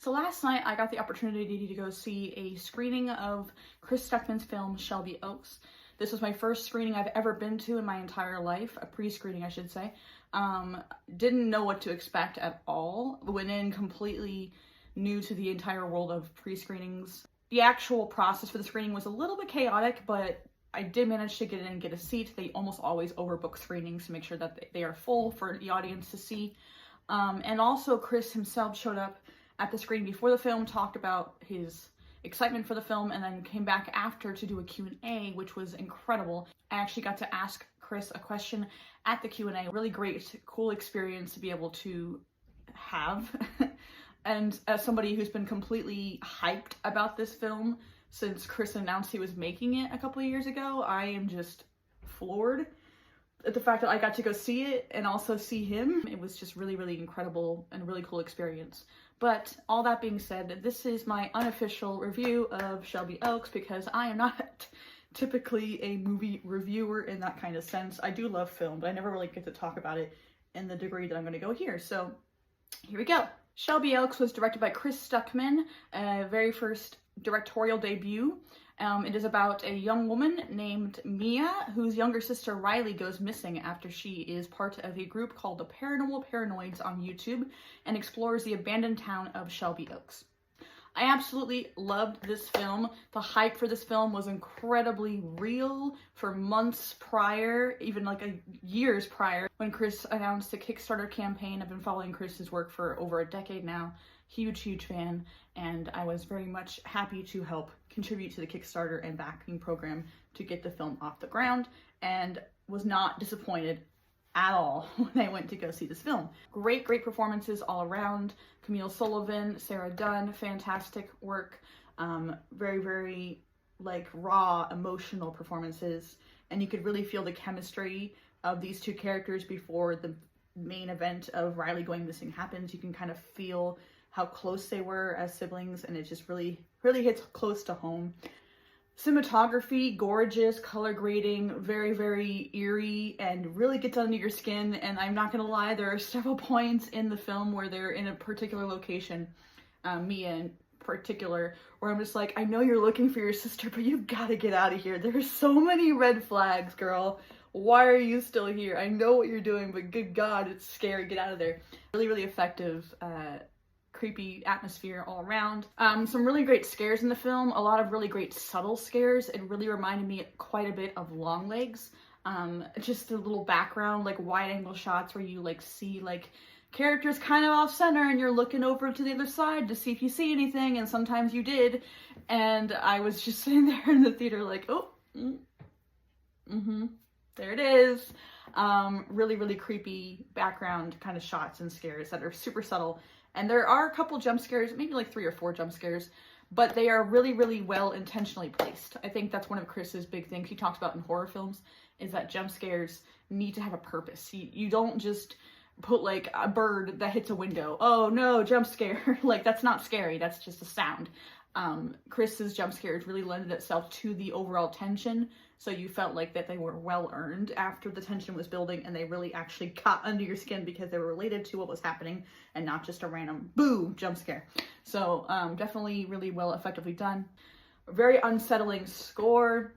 So last night I got the opportunity to go see a screening of Chris Stuckmann's film Shelby Oaks. This was my first screening I've ever been to in my entire life, a pre-screening I should say. Didn't know what to expect at all. Went in completely new to the entire world of pre-screenings. The actual process for the screening was a little bit chaotic, but I did manage to get in and get a seat. They almost always overbook screenings to make sure that they are full for the audience to see. And also Chris himself showed up at the screening before the film, talked about his excitement for the film, and then came back after to do a Q&A, which was incredible. I actually got to ask Chris a question at the Q&A. Really great, cool experience to be able to have. And as somebody who's been completely hyped about this film since Chris announced he was making it a couple of years ago, I am just floored at the fact that I got to go see it and also see him. It was just really, really incredible and a really cool experience. But all that being said, this is my unofficial review of Shelby Oaks because I am not typically a movie reviewer in that kind of sense. I do love film, but I never really get to talk about it in the degree that I'm going to go here. So here we go. Shelby Oaks was directed by Chris Stuckmann, very first directorial debut. It is about a young woman named Mia, whose younger sister Riley goes missing after she is part of a group called the Paranormal Paranoids on YouTube and explores the abandoned town of Shelby Oaks. I absolutely loved this film. The hype for this film was incredibly real for months prior, even like years prior, when Chris announced the Kickstarter campaign. I've been following Chris's work for over a decade now. Huge fan, and I was very much happy to help contribute to the Kickstarter and backing program to get the film off the ground, and was not disappointed at all when I went to go see this film. Great performances all around. Camille, Sullivan, Dunn, fantastic work. Very like raw emotional performances, and you could really feel the chemistry of these two characters before the main event of Riley going missing happens. You can kind of feel how close they were as siblings, and it just really hits close to home. Cinematography, gorgeous, color grading, very eerie, and really gets under your skin. And I'm not gonna lie, there are several points in the film where they're in a particular location, Mia in particular, where I'm just like, I know you're looking for your sister, but you've gotta get out of here. There's so many red flags, girl. Why are you still here? I know what you're doing, but good God, it's scary. Get out of there. Really effective, creepy atmosphere all around. Some really great scares in the film, a lot of really great subtle scares. It really reminded me quite a bit of Longlegs. Just the little background, like wide angle shots where you like see like characters kind of off center and you're looking over to the other side to see if you see anything, and sometimes you did. And I was just sitting there in the theater like, oh, there it is. Really creepy background kind of shots and scares that are super subtle. And there are a couple jump scares, maybe like 3 or 4 jump scares, but they are really well intentionally placed. I think that's one of Chris's big things he talks about in horror films, is that jump scares need to have a purpose. You don't just put like a bird that hits a window. Oh no, jump scare. Like that's not scary, that's just a sound. Chris's jump scares really lended itself to the overall tension, so you felt like that they were well earned after the tension was building, and they really actually got under your skin because they were related to what was happening and not just a random boo jump scare. So definitely really well effectively done. Very unsettling score.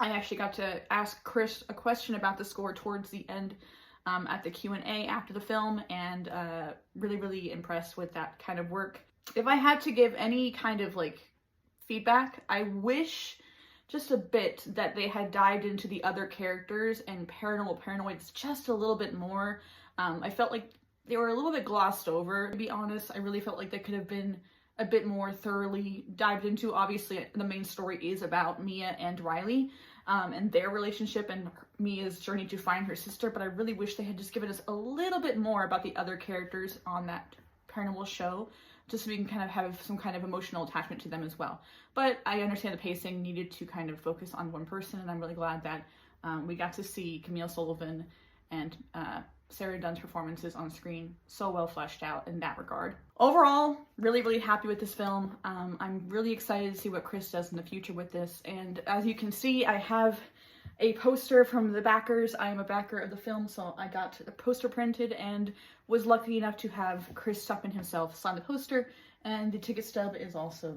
I actually got to ask Chris a question about the score towards the end at the Q&A after the film, and really impressed with that kind of work. If I had to give any kind of like feedback, I wish just a bit that they had dived into the other characters and Paranormal Paranoids just a little bit more. I felt like they were a little bit glossed over, to be honest. I really felt like they could have been a bit more thoroughly dived into. Obviously, the main story is about Mia and Riley and their relationship and Mia's journey to find her sister, but I really wish they had just given us a little bit more about the other characters on that paranormal show, just so we can kind of have some kind of emotional attachment to them as well. But I understand the pacing needed to kind of focus on one person, and I'm really glad that we got to see Camille, Sullivan and Dunn's performances on screen so well fleshed out in that regard. Overall, really happy with this film. I'm really excited to see what Chris does in the future with this, and as you can see, I have a poster from the backers. I am a backer of the film, so I got a poster printed and was lucky enough to have Chris Stuckmann himself sign the poster And the ticket stub is also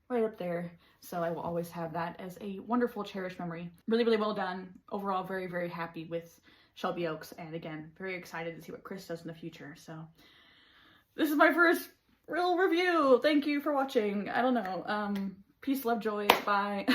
right up there. So I will always have that as a wonderful, cherished memory. Really, really well done. Overall, very, very happy with Shelby Oaks. And again, very excited to see what Chris does in the future. So this is my first real review. Thank you for watching. I don't know. Peace, love, joy. Bye.